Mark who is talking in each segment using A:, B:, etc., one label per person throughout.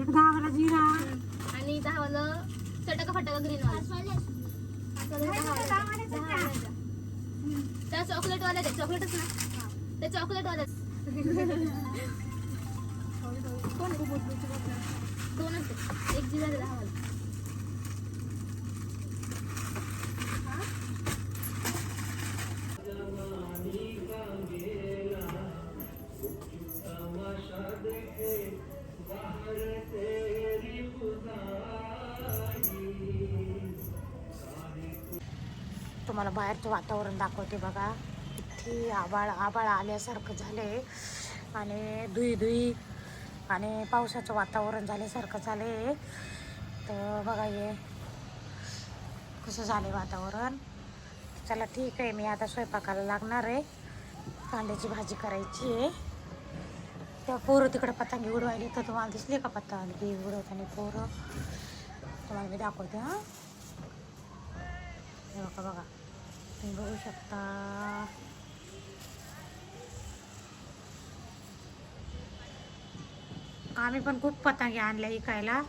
A: दहावाला जिरा
B: आणि 10 वाला चटका फटका ग्रीन वाला. त्या चॉकलेट वाला ते चॉकलेटच ना ते चॉकलेट वाला दोनच एक जिरा 10 वाला.
A: तुम्हाला बाहेरचं वातावरण दाखवते बघा. किती आबाळ आबाळ आल्यासारखं झाले आणि धुई आणि पावसाचं वातावरण झाल्यासारखं झाले. तर बघा हे कसं झाले वातावरण. चला ठीक आहे, मी आता स्वयंपाकाला लागणार आहे. कांद्याची भाजी करायची आहे. त्या पोरं तिकडे पतंगी उडवायली तर तुम्हाला दिसली का पतंगी उडवताना पोरं? तुम्हाला मी दाखवते. हां बघा तुम्ही बघू शकता. आम्ही पण खूप पतंगी आणल्या इकायला.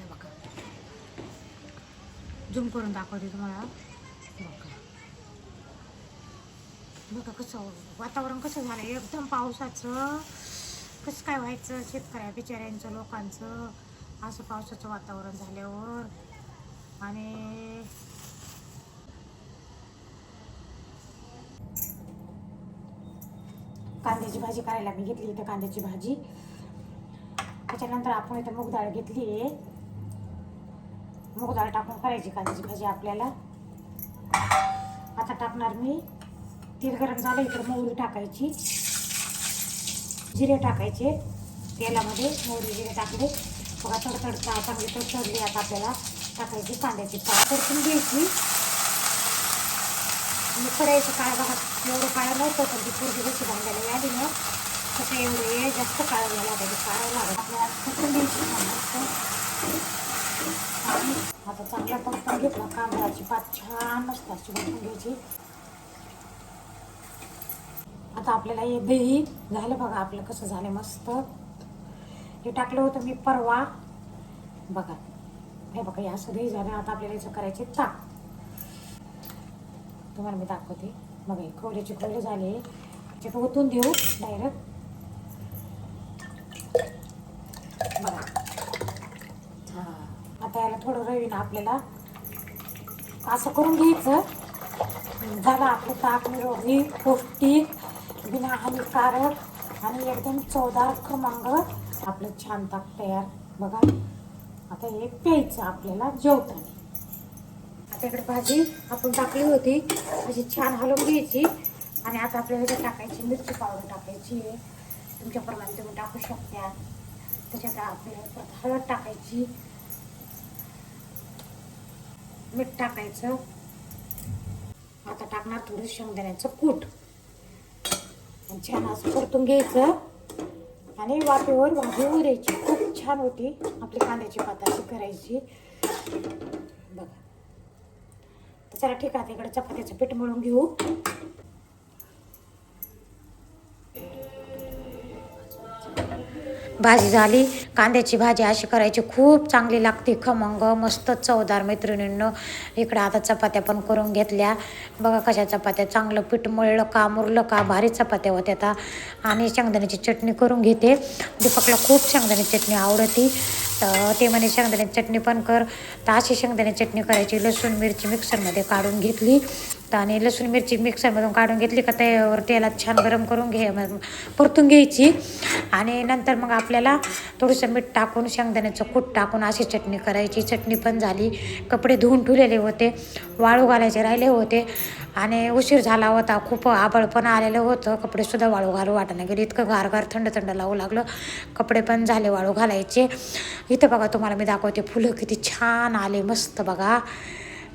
A: बघा झूम करून दाखवते तुम्हाला. बघा कसं वातावरण कसं झालं एकदम पावसाचं. कसं काय व्हायचं शेतकऱ्या बिचाऱ्यांचं लोकांचं असं पावसाचं वातावरण झाल्यावर. आणि कांद्याची भाजी करायला मी घेतली इथं कांद्याची भाजी. त्याच्यानंतर आपण इथं मूग डाळ घेतली आहे. मूग डाळ टाकून करायची कांद्याची भाजी आपल्याला. आता टाकणार मी. तेल गरम झालं इकडे मोहरी टाकायची, जिरे टाकायचे तेलामध्ये. मोहरी जिरे टाकले बघा. तडतडता चांगली तडतडली. आता आपल्याला टाकायची कांद्याची पात परतून घ्यायची. मी करायचं काळ बघा एवढं काळं नव्हतं पण ती पोरगी जशी भांड्याला आली ना तसं एवढे जास्त काळं लागायचं काळं लागत आपल्याला परतून घ्यायची. आणि आता चांगला परतून घेतला. कांद्याची पात छान मस्त अशी परतून घ्यायची. आता आपल्याला हे दही झालं बघा. आपलं कसं झालं मस्त. हे टाकलं होतं मी परवा बघा. हे बघा हे असं दही झालं. आता आपल्याला याचं करायचे ताक. तुम्हाला मी दाखवते बघा. हे खोबऱ्याचे खोले झाले. त्याच्यात ओतून देऊ डायरेक्ट बघा. हां आता याला थोडं रवीनं आपल्याला असं करून घ्यायचं. झालं आपलं ताक निरोगी पौष्टिक बिना हानिकारक आणि एकदम चवदार खमंग आपलं छान ताक तयार बघा. आता हे प्यायचं आपल्याला जेवताना. आता इकडे भाजी आपण टाकली होती अशी छान हलवून घ्यायची. आणि आता आपल्याला इथे टाकायची मिरची पावडर टाकायची. तुमच्याप्रमाणे तुम्ही टाकू शकता. त्याच्यात आपल्याला हळद टाकायची, मीठ टाकायचं. आता टाकणार थोडं शेंगदाण्याचं कूट. छान असं परतून घ्यायचं आणि वाफेवर भाजी उरायची. खूप छान होती आपली कांद्याची पात अशी करायची बघा. तर चला ठीक आहे. इकडे चपात्याचं पीठ मळून घेऊ. भाजी झाली. कांद्याची भाजी अशी करायची खूप चांगली लागते खमंग मस्त चवदार. मैत्रिणींनो इकडे आता चपात्या पण करून घेतल्या बघा. कशा चपात्या चांगलं पीठ मळलं का मुरलं का भारी चपात्या होत्या. आता आणि शेंगदाण्याची चटणी करून घेते. दीपकला खूप शेंगदाण्याची चटणी आवडती. तर ते म्हणे शेंगदाण्याची चटणी पण कर. तर अशी शेंगदाण्याची चटणी करायची. लसूण मिरची मिक्सरमध्ये काढून घेतली. आणि लसूण मिरची मिक्सरमधून काढून घेतली का त्यावर तेलात छान गरम करून परतून घ्यायची. आणि नंतर मग आपल्याला थोडंसं मीठ टाकून शेंगदाण्याचं कूट टाकून अशी चटणी करायची. चटणी पण झाली. कपडे धुवून ठेवलेले होते, वाळू घालायचे राहिले होते आणि उशीर झाला होता. खूप आभाळ पण आलेलं होतं. कपडेसुद्धा वाळू घालू वाटणं गेले. इतकं गार थंड थंड लावू लागलं. कपडे पण झाले वाळू घालायचे. इथं बघा तुम्हाला मी दाखवते फुलं किती छान आले मस्त बघा.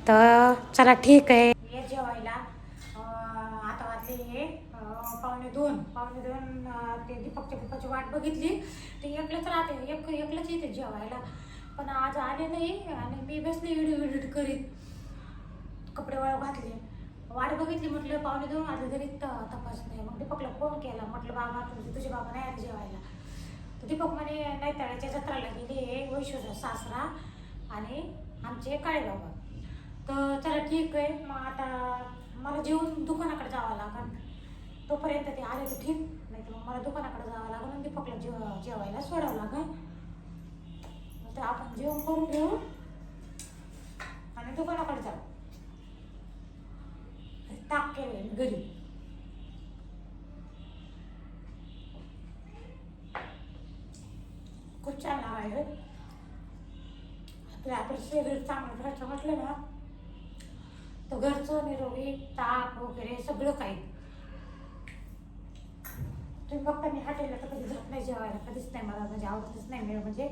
A: तर चला ठीक आहे. जेवायला आता वाजले हे पावणे दोन ते दीपकच्या पप्पाची वाट बघितली. ते एकलंच राहते एकलंच येते जेवायला. पण आज आले नाही आणि मी बसले व्हिडिओ एडिट करीत. कपडे वाळू घातले, वाट बघितली, म्हटलं 1:45 वाजले तरी तपास नाही. मग दीपकला फोन केला, म्हटलं बाबा तुझे बाबा नाही आले जेवायला. तर दीपक म्हणे नैताळ्याच्या जत्राला गेले वैशूचा सासरा आणि आमचे काळे बाबा. तर चला ठीक आहे, मग आता मला जेवून दुकानाकडे जावं लागेल. तोपर्यंत ते आले तर ठीक, नाही तर मग मला दुकानाकडे जावं लागेल आणि दीपकला जेवायला सोडावं लागेल. तर आपण जेवण करून घेऊ आणि दुकानाकडे जाऊ. ताक केले घरी. खूप छान आहे. आपलं शरीर चांगलं घरचं म्हटलं ना तर घरचं निरोगी ताक वगैरे सगळं काही. तुम्ही फक्त मी हॉटेलला तर कधी जात नाही जेवायला, कधीच नाही, मला म्हणजे आवडतच नाही. मी म्हणजे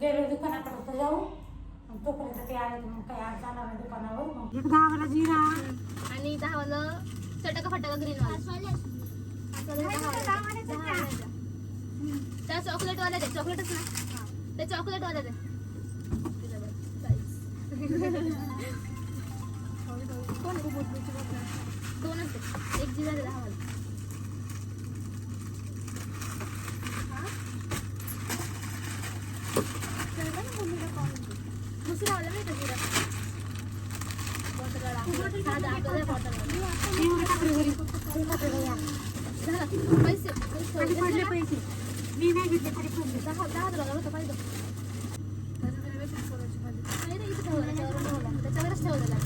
A: गेलो दुकानाकडे तर जाऊ, तोपर्यंत ते आले मग काही आज जाणार नाही दुकानावर. मग 10 वाला जिरा
B: आणि 10 वाला चटका फटका ग्रीन वाला. त्या चॉकलेट वाला दे, चॉकलेटच ना ते चॉकलेट वाला दे. दोनच दे, एक जिरा दे 10 वाला. दुसरा वाला नाही का जिरा पैसे
A: पैसे मी नाही घेतले तरी पण
B: 10 होतं पाहिजे. त्याच्यावरच ठेवलेला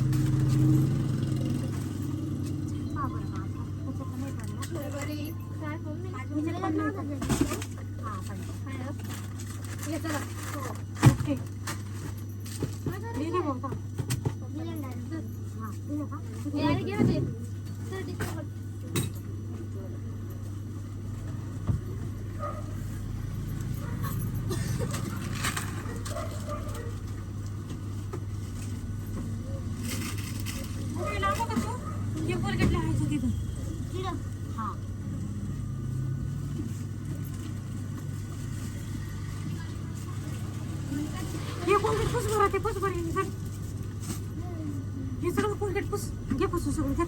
A: हे सगळं कोलगेट पुस घे पुसून सगळं घ्या.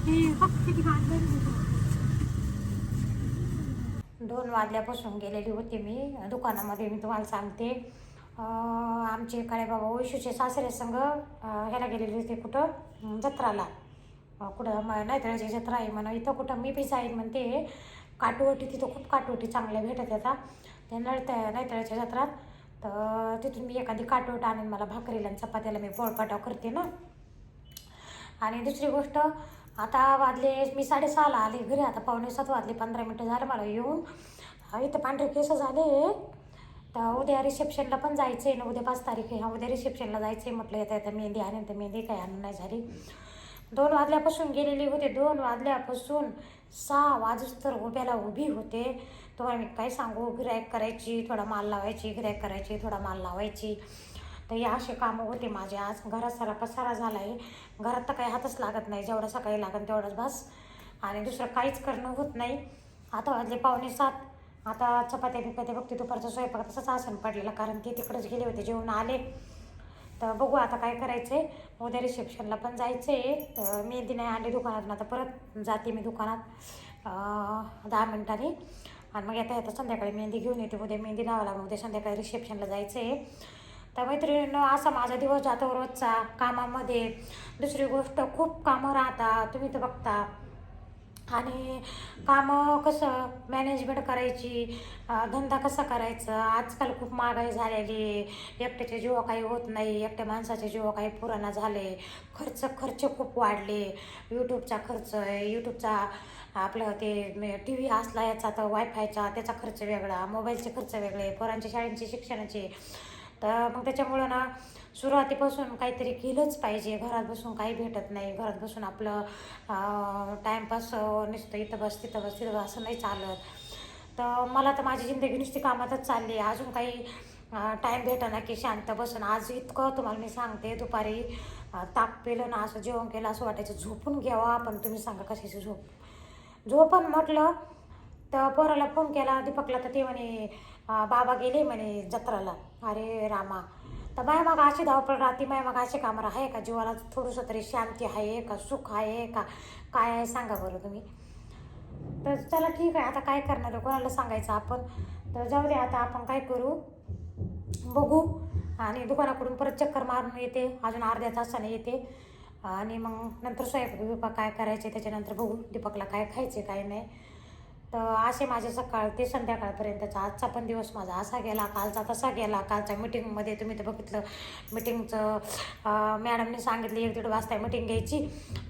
A: हे फक्त किती 2 वाजल्यापासून गेलेली होती मी दुकानामध्ये. मी तुम्हाला सांगते, आमचे काळे बाबा वैशूचे सासरे संघ ह्याला गेलेले होते कुठं जत्राला. कुठं नैतळ्याची जत्रा आहे म्हणा, इथं कुठं मी बी जाईन म्हणते. काटवटी, तिथं खूप काटवटी चांगल्या भेटत येतात त्या नैतळ्याच्या जत्रात. तर तिथून मी एखादी काटवट आणून मला भाकरीला आणि चपात्याला मी पोळपाटाव करते ना. आणि दुसरी गोष्ट, आता वाजले मी 6:30ला आले घरी. आता 6:45 वाजले, 15 मिनटं झालं मला येऊन. इथं पांढरे केस झाले. तर उद्या रिसेप्शनला पण जायचं आहे ना, उद्या 5 तारीख आहे. उद्या रिसेप्शनला जायचं आहे म्हटलं. येता मेहंदी आणून, तर मेहंदी काही आणून नाही झाली. 2 वाजल्यापासून गेलेली होते. 2 वाजल्यापासून 6 वाजूस तर उभ्याला उभी होते. तुम्हाला मी काय सांगू, गिऱ्हाईक करायची, थोडा माल लावायची, गिऱ्हाईक करायची, थोडा माल लावायची. तर या असे कामं होते माझे. आज घरात सारा पसारा झाला आहे. घरात तर काही हातच लागत नाही, जेवढं सकाळी लागेल तेवढंच बस. आणि दुसरं काहीच करणं होत नाही. आता वाजले 6:45. आता चपात्या बिपात्या बघते, दुपारचा स्वयंपाक तसंच आसन पडलेला, कारण ते तिकडंच गेले होते, जेवण आले. तर बघू आता काय करायचं आहे. उद्या रिसेप्शनला पण जायचं आहे. तर मेहंदी नाही आणली दुकानातून, आता परत जाते मी दुकानात 10 मिनिटांनी. आणि मग येता संध्याकाळी मेहंदी घेऊन येते. उद्या मेहंदी लावायला, मग उद्या संध्याकाळी रिसेप्शनला जायचं आहे. तर मैत्रिणींनो, असा माझा दिवस जातो रोजचा कामामध्ये. दुसरी गोष्ट, खूप कामं राहतात, तुम्ही तर बघता. आणि कामं कसं मॅनेजमेंट करायची, धंदा कसा करायचा. आजकाल खूप महागाई झालेली आहे. एकट्याचे जीव काही होत नाही, एकट्या माणसाचे जीव काही पुराणा झाले. खर्च खूप वाढले. यूट्यूबचा खर्च आहे, यूट्यूबचा आपलं ते टी व्ही असला याचा, तर वायफायचा त्याचा खर्च वेगळा, मोबाईलचे खर्च वेगळे, पोरांच्या शाळेंचे शिक्षणाचे. तर मग त्याच्यामुळं ना सुरुवातीपासून काहीतरी केलंच पाहिजे. घरात बसून काही भेटत नाही. घरात बसून आपलं टाईमपास नुसतं इथं बस तिथं बस तिथं असं नाही चालत. तर मला तर माझी जिंदगी नुसती कामातच चालली आहे. अजून काही टाईम भेटेना की शांत बसून. आज इतकं तुम्हाला मी सांगते, दुपारी ताक पेलं ना, असं जेवण केलं असं वाटायचं झोपून घ्यावा. पण तुम्ही सांगा कशाची झोप. झोपण म्हटलं तर पोराला फोन केला दीपकला, तर ते म्हणे बाबा गेले म्हणे जत्राला. अरे रामा. तर माया मग अशी धावपळ राहते, माया मग असे कामं आहे का? जीवाला थोडंसं तरी शांती आहे का? सुख आहे का? काय आहे सांगा बरं तुम्ही. तर चला ठीक आहे, आता काय करणार आहे, कोणाला सांगायचं आपण. तर जाऊ दे, आता आपण काय करू, बघू. आणि दुकानाकडून परत चक्कर मारून येते, अजून अर्ध्या तासाने येते. आणि मग नंतर स्वयंपाक काय करायचे त्याच्यानंतर बघू दीपकला काय खायचे काय नाही. तर असे माझे सकाळ ते संध्याकाळपर्यंतचा आजचा पण दिवस माझा असा गेला, कालचा तसा गेला. कालच्या मिटिंगमध्ये तुम्ही तर बघितलं, मिटिंगचं मॅडमने सांगितलं 1-1:30 वाजता मिटिंग घ्यायची,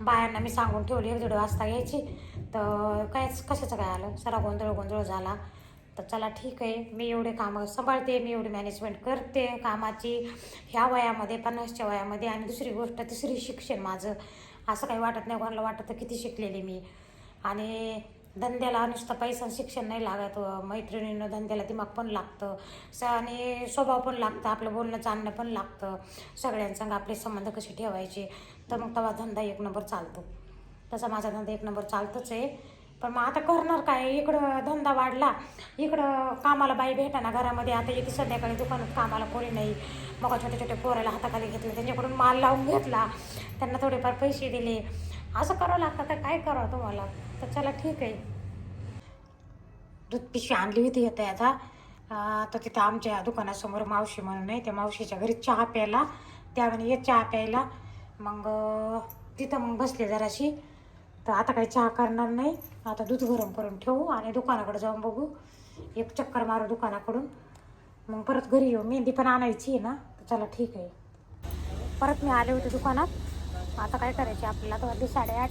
A: बायांना मी सांगून ठेवली 1-1:30 वाजता घ्यायची. तर कायच कशाचं काय आलं, सारा गोंधळ झाला. तर चला ठीक आहे, मी एवढे कामं सांभाळते, मी एवढी मॅनेजमेंट करते कामाची ह्या वयामध्ये, 50च्या वयामध्ये. आणि दुसरी गोष्ट, तिसरी शिक्षण माझं. असं काही वाटत नाही कोणाला वाटतं किती शिकलेली मी. आणि धंद्याला नुसतं पैसा शिक्षण नाही लागत, मैत्रिणीनं धंद्याला दिमाग पण लागतं, आणि स्वभाव पण लागतं, आपलं बोलणं चालणं पण लागतं, सगळ्यांसंग आपले संबंध कसे ठेवायचे. तर मग तेव्हा धंदा 1 नंबर चालतो. तसा माझा धंदा 1 नंबर चालतोच आहे. पण मग आता करणार काय, इकडं धंदा वाढला, इकडं कामाला बाई भेटाना घरामध्ये. आता येते संध्याकाळी दुकानात कामाला कोणी नाही, मग छोट्या पोराला हाताखाली घेतलं, त्यांच्याकडून माल लावून घेतला, त्यांना थोडेफार पैसे दिले. असं करावं लागतं, तर काय करावं तुम्हाला. तर चला ठीक आहे. दूध पिशवी आणली होती येते आता. तर तिथं आमच्या दुकानासमोर मावशी म्हणून आहे, त्या मावशीच्या घरी चहा प्यायला, त्यावेळी ये चहा प्यायला. मग तिथं मग बसले जराशी. तर आता काही चहा करणार नाही, आता दूध गरम करून ठेवू आणि दुकानाकडे जाऊन बघू, एक चक्कर मारू दुकानाकडून, मग परत घरी येऊ. मेहंदी पण आणायची आहे ना. तर चला ठीक आहे. परत मी आले होते दुकानात. आता काय करायचे आपल्याला, तर वाजले 8:30.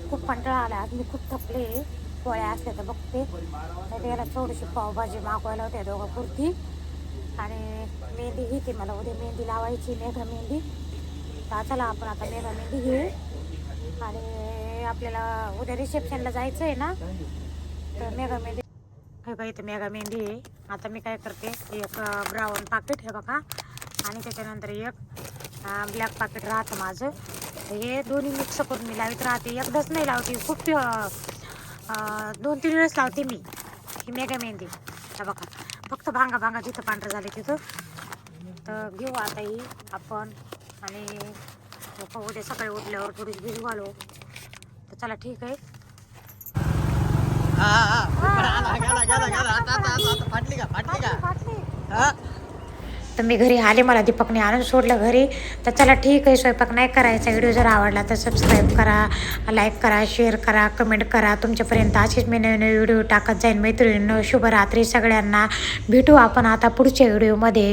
A: खूप कंटाळा आला आज, मी खूप थकले. पोळ्या असल्या तर बघते, नाही याला थोडीशी पावभाजी मागवायला होते दोघं पुरती. आणि मेहंदी घेते, मला उद्या मेहंदी लावायची, मेघा मेहंदी. तर चला आपण आता मेघा मेहंदी घेऊ. आणि आपल्याला उद्या रिसेप्शनला जायचं आहे ना, तर मेघा मेहंदी हे बघा, इथे मेघा मेहंदी आहे. आता मी काय करते, एक ब्राऊन पाकिट हे बघा, आणि त्याच्यानंतर एक ब्लॅक पाकिट राहतं माझं. हे दोन्ही मिक्स करून मी लावत राहते, एकदाच नाही लावते, खूप 2-3 वेळेस लावते मी ही मेघा मेहंदी. हे बघा, फक्त भांगा जिथं पांढरं झाले तिथं. तर घेऊ आता ही आपण, आणि उद्या सकाळी उठल्यावर थोडीशी भिजू घालू. तर चला ठीक आहे. तर मी घरी आले, मला दीपकने आणून सोडलं घरी. तर चला ठीक आहे, स्वयंपाक नाही करायचा. व्हिडिओ जर आवडला तर सबस्क्राईब करा, लाईक करा, शेअर करा, कमेंट करा. तुमच्यापर्यंत असेच मी नवीन व्हिडिओ टाकत जाईन. मैत्रिणींनो, शुभरात्री सगळ्यांना. भेटू आपण आता पुढच्या व्हिडिओमध्ये.